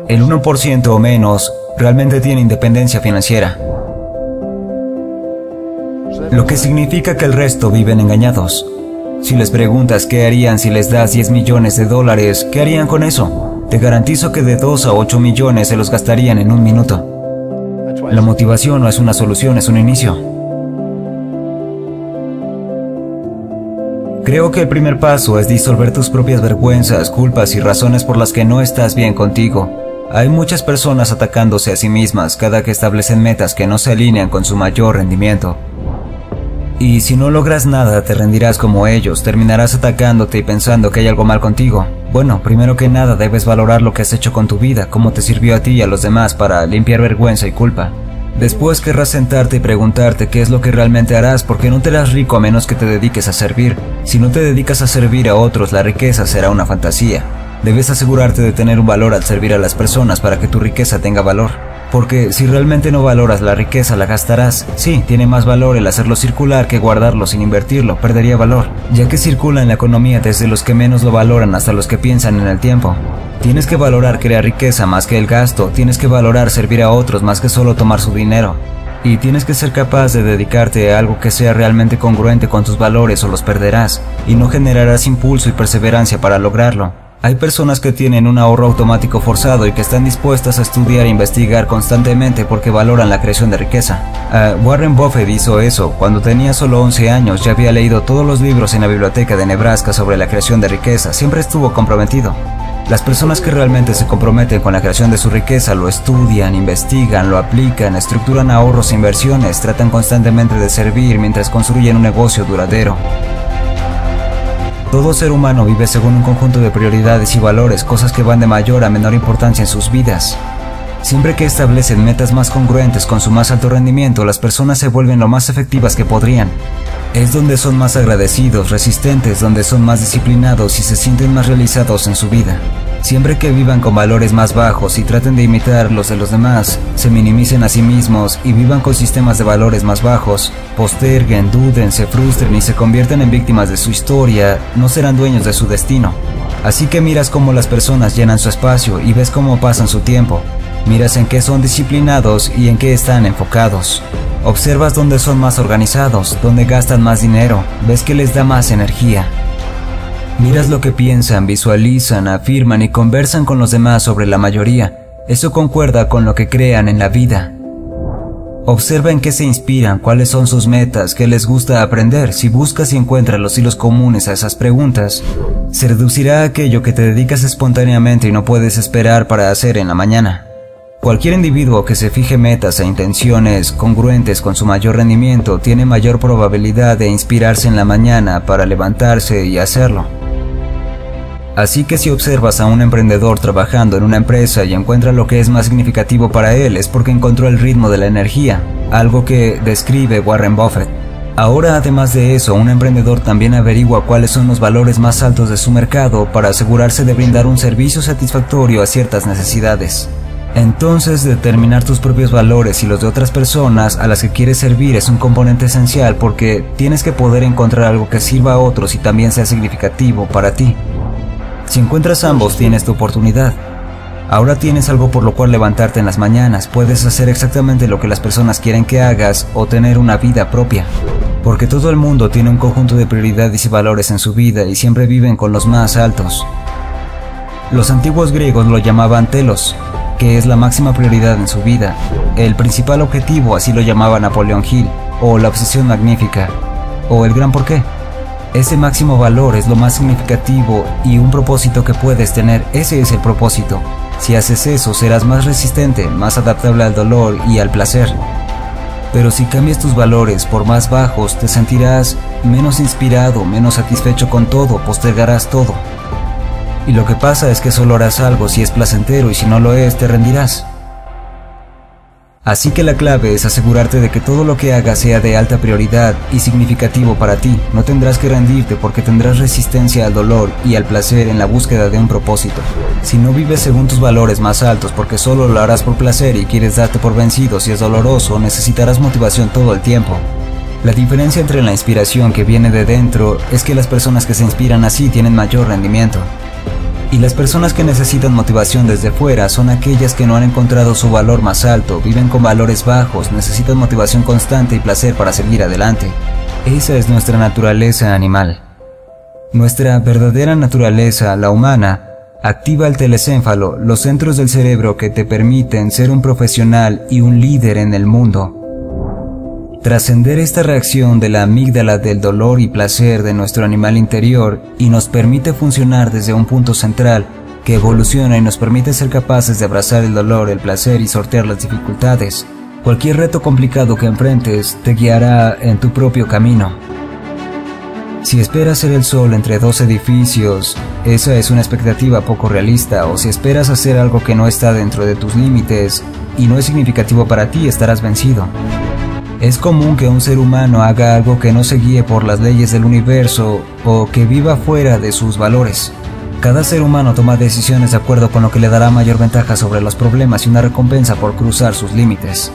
El 1% o menos realmente tiene independencia financiera, lo que significa que el resto viven engañados. Si les preguntas qué harían si les das 10 millones de dólares, ¿qué harían con eso? Te garantizo que de 2 a 8 millones se los gastarían en un minuto. La motivación no es una solución, es un inicio. Creo que el primer paso es disolver tus propias vergüenzas, culpas y razones por las que no estás bien contigo. Hay muchas personas atacándose a sí mismas cada que establecen metas que no se alinean con su mayor rendimiento. Y si no logras nada, te rendirás como ellos, terminarás atacándote y pensando que hay algo mal contigo. Bueno, primero que nada debes valorar lo que has hecho con tu vida, cómo te sirvió a ti y a los demás para limpiar vergüenza y culpa. Después querrás sentarte y preguntarte qué es lo que realmente harás, porque no te harás rico a menos que te dediques a servir. Si no te dedicas a servir a otros, la riqueza será una fantasía. Debes asegurarte de tener un valor al servir a las personas para que tu riqueza tenga valor. Porque si realmente no valoras la riqueza, la gastarás. Sí, tiene más valor el hacerlo circular que guardarlo sin invertirlo, perdería valor, ya que circula en la economía desde los que menos lo valoran hasta los que piensan en el tiempo. Tienes que valorar crear riqueza más que el gasto, tienes que valorar servir a otros más que solo tomar su dinero. Y tienes que ser capaz de dedicarte a algo que sea realmente congruente con tus valores o los perderás, y no generarás impulso y perseverancia para lograrlo. Hay personas que tienen un ahorro automático forzado y que están dispuestas a estudiar e investigar constantemente porque valoran la creación de riqueza. Warren Buffett hizo eso. Cuando tenía solo 11 años ya había leído todos los libros en la biblioteca de Nebraska sobre la creación de riqueza. Siempre estuvo comprometido. Las personas que realmente se comprometen con la creación de su riqueza lo estudian, investigan, lo aplican, estructuran ahorros e inversiones, tratan constantemente de servir mientras construyen un negocio duradero. Todo ser humano vive según un conjunto de prioridades y valores, cosas que van de mayor a menor importancia en sus vidas. Siempre que establecen metas más congruentes con su más alto rendimiento, las personas se vuelven lo más efectivas que podrían. Es donde son más agradecidos, resistentes, donde son más disciplinados y se sienten más realizados en su vida. Siempre que vivan con valores más bajos y traten de imitar los de los demás, se minimicen a sí mismos y vivan con sistemas de valores más bajos, posterguen, duden, se frustren y se convierten en víctimas de su historia, no serán dueños de su destino. Así que miras cómo las personas llenan su espacio y ves cómo pasan su tiempo. Miras en qué son disciplinados y en qué están enfocados. Observas dónde son más organizados, dónde gastan más dinero, ves que les da más energía. Miras lo que piensan, visualizan, afirman y conversan con los demás sobre la mayoría. Eso concuerda con lo que crean en la vida. Observa en qué se inspiran, cuáles son sus metas, qué les gusta aprender. Si buscas y encuentras los hilos comunes a esas preguntas, se reducirá a aquello que te dedicas espontáneamente y no puedes esperar para hacer en la mañana. Cualquier individuo que se fije metas e intenciones congruentes con su mayor rendimiento tiene mayor probabilidad de inspirarse en la mañana para levantarse y hacerlo. Así que si observas a un emprendedor trabajando en una empresa y encuentra lo que es más significativo para él, es porque encontró el ritmo de la energía, algo que describe Warren Buffett. Ahora, además de eso, un emprendedor también averigua cuáles son los valores más altos de su mercado para asegurarse de brindar un servicio satisfactorio a ciertas necesidades. Entonces, determinar tus propios valores y los de otras personas a las que quieres servir es un componente esencial porque tienes que poder encontrar algo que sirva a otros y también sea significativo para ti. Si encuentras ambos, tienes tu oportunidad. Ahora tienes algo por lo cual levantarte en las mañanas, puedes hacer exactamente lo que las personas quieren que hagas o tener una vida propia. Porque todo el mundo tiene un conjunto de prioridades y valores en su vida y siempre viven con los más altos. Los antiguos griegos lo llamaban telos, que es la máxima prioridad en su vida, el principal objetivo, así lo llamaba Napoleón Hill, o la obsesión magnífica, o el gran porqué. Ese máximo valor es lo más significativo y un propósito que puedes tener, ese es el propósito. Si haces eso, serás más resistente, más adaptable al dolor y al placer. Pero si cambias tus valores por más bajos, te sentirás menos inspirado, menos satisfecho con todo, postergarás todo. Y lo que pasa es que solo harás algo si es placentero y si no lo es, te rendirás. Así que la clave es asegurarte de que todo lo que hagas sea de alta prioridad y significativo para ti. No tendrás que rendirte porque tendrás resistencia al dolor y al placer en la búsqueda de un propósito. Si no vives según tus valores más altos porque solo lo harás por placer y quieres darte por vencido si es doloroso, necesitarás motivación todo el tiempo. La diferencia entre la inspiración que viene de dentro es que las personas que se inspiran así tienen mayor rendimiento. Y las personas que necesitan motivación desde fuera son aquellas que no han encontrado su valor más alto, viven con valores bajos, necesitan motivación constante y placer para seguir adelante. Esa es nuestra naturaleza animal. Nuestra verdadera naturaleza, la humana, activa el telecénfalo, los centros del cerebro que te permiten ser un profesional y un líder en el mundo. Trascender esta reacción de la amígdala del dolor y placer de nuestro animal interior y nos permite funcionar desde un punto central que evoluciona y nos permite ser capaces de abrazar el dolor, el placer y sortear las dificultades. Cualquier reto complicado que enfrentes te guiará en tu propio camino. Si esperas ser el sol entre dos edificios, esa es una expectativa poco realista, o si esperas hacer algo que no está dentro de tus límites y no es significativo para ti, estarás vencido. Es común que un ser humano haga algo que no se guíe por las leyes del universo o que viva fuera de sus valores. Cada ser humano toma decisiones de acuerdo con lo que le dará mayor ventaja sobre los problemas y una recompensa por cruzar sus límites.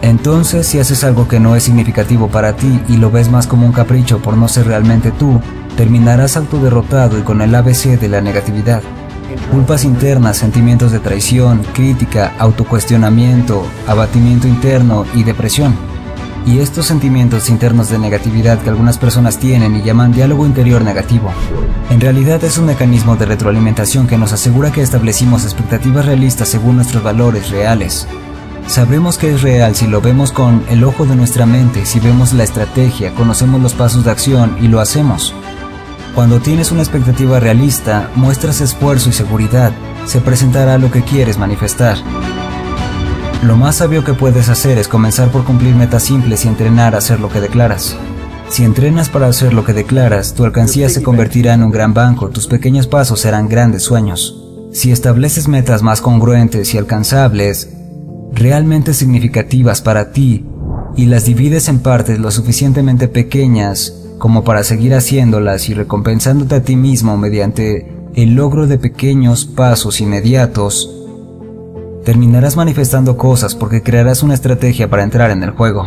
Entonces, si haces algo que no es significativo para ti y lo ves más como un capricho por no ser realmente tú, terminarás autoderrotado y con el ABC de la negatividad. Culpas internas, sentimientos de traición, crítica, autocuestionamiento, abatimiento interno y depresión. Y estos sentimientos internos de negatividad que algunas personas tienen y llaman diálogo interior negativo, en realidad es un mecanismo de retroalimentación que nos asegura que establecimos expectativas realistas según nuestros valores reales. Sabremos que es real si lo vemos con el ojo de nuestra mente, si vemos la estrategia, conocemos los pasos de acción y lo hacemos. Cuando tienes una expectativa realista, muestras esfuerzo y seguridad, se presentará lo que quieres manifestar. Lo más sabio que puedes hacer es comenzar por cumplir metas simples y entrenar a hacer lo que declaras. Si entrenas para hacer lo que declaras, tu alcancía se convertirá en un gran banco, tus pequeños pasos serán grandes sueños. Si estableces metas más congruentes y alcanzables, realmente significativas para ti, y las divides en partes lo suficientemente pequeñas como para seguir haciéndolas y recompensándote a ti mismo mediante el logro de pequeños pasos inmediatos, terminarás manifestando cosas porque crearás una estrategia para entrar en el juego.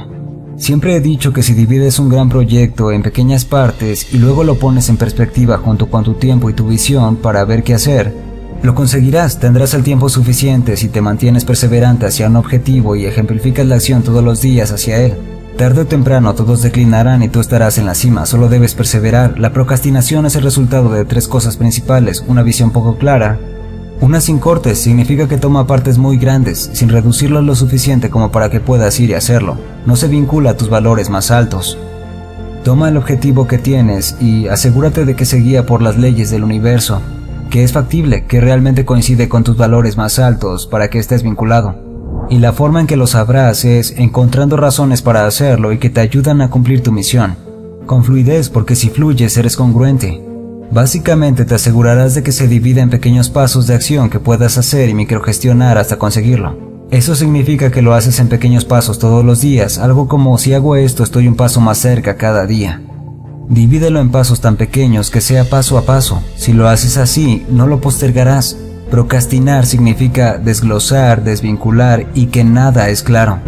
Siempre he dicho que si divides un gran proyecto en pequeñas partes y luego lo pones en perspectiva junto con tu tiempo y tu visión para ver qué hacer, lo conseguirás. Tendrás el tiempo suficiente si te mantienes perseverante hacia un objetivo y ejemplificas la acción todos los días hacia él. Tarde o temprano todos declinarán y tú estarás en la cima, solo debes perseverar. La procrastinación es el resultado de tres cosas principales: una visión poco clara, una sin cortes, significa que toma partes muy grandes, sin reducirlo lo suficiente como para que puedas ir y hacerlo. No se vincula a tus valores más altos. Toma el objetivo que tienes y asegúrate de que se guía por las leyes del universo, que es factible, que realmente coincide con tus valores más altos para que estés vinculado. Y la forma en que lo sabrás es encontrando razones para hacerlo y que te ayudan a cumplir tu misión. Con fluidez, porque si fluyes eres congruente. Básicamente te asegurarás de que se divida en pequeños pasos de acción que puedas hacer y microgestionar hasta conseguirlo. Eso significa que lo haces en pequeños pasos todos los días, algo como: si hago esto estoy un paso más cerca cada día. Divídelo en pasos tan pequeños que sea paso a paso. Si lo haces así, no lo postergarás. Procrastinar significa desglosar, desvincular y que nada es claro.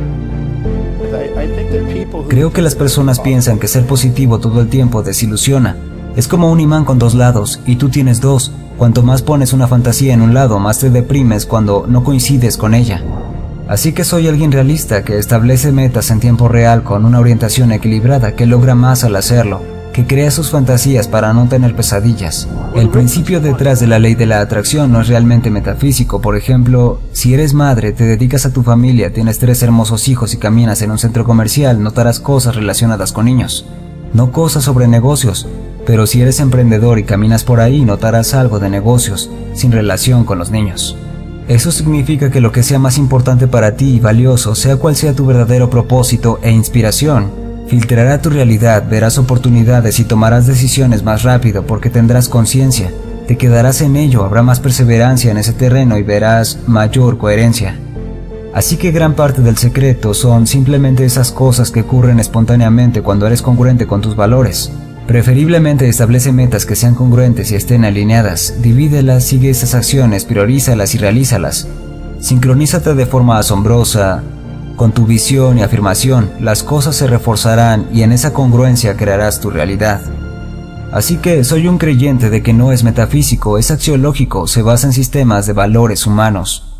Creo que las personas piensan que ser positivo todo el tiempo desilusiona. Es como un imán con dos lados, y tú tienes dos. Cuanto más pones una fantasía en un lado, más te deprimes cuando no coincides con ella. Así que soy alguien realista que establece metas en tiempo real con una orientación equilibrada, que logra más al hacerlo, que crea sus fantasías para no tener pesadillas. El principio detrás de la ley de la atracción no es realmente metafísico. Por ejemplo, si eres madre, te dedicas a tu familia, tienes 3 hermosos hijos y caminas en un centro comercial, notarás cosas relacionadas con niños, no cosas sobre negocios. Pero si eres emprendedor y caminas por ahí, notarás algo de negocios, sin relación con los niños. Eso significa que lo que sea más importante para ti y valioso, sea cual sea tu verdadero propósito e inspiración, filtrará tu realidad, verás oportunidades y tomarás decisiones más rápido porque tendrás conciencia. Te quedarás en ello, habrá más perseverancia en ese terreno y verás mayor coherencia. Así que gran parte del secreto son simplemente esas cosas que ocurren espontáneamente cuando eres congruente con tus valores. Preferiblemente establece metas que sean congruentes y estén alineadas, divídelas, sigue esas acciones, priorízalas y realízalas. Sincronízate de forma asombrosa con tu visión y afirmación, las cosas se reforzarán y en esa congruencia crearás tu realidad. Así que soy un creyente de que no es metafísico, es axiológico, se basa en sistemas de valores humanos.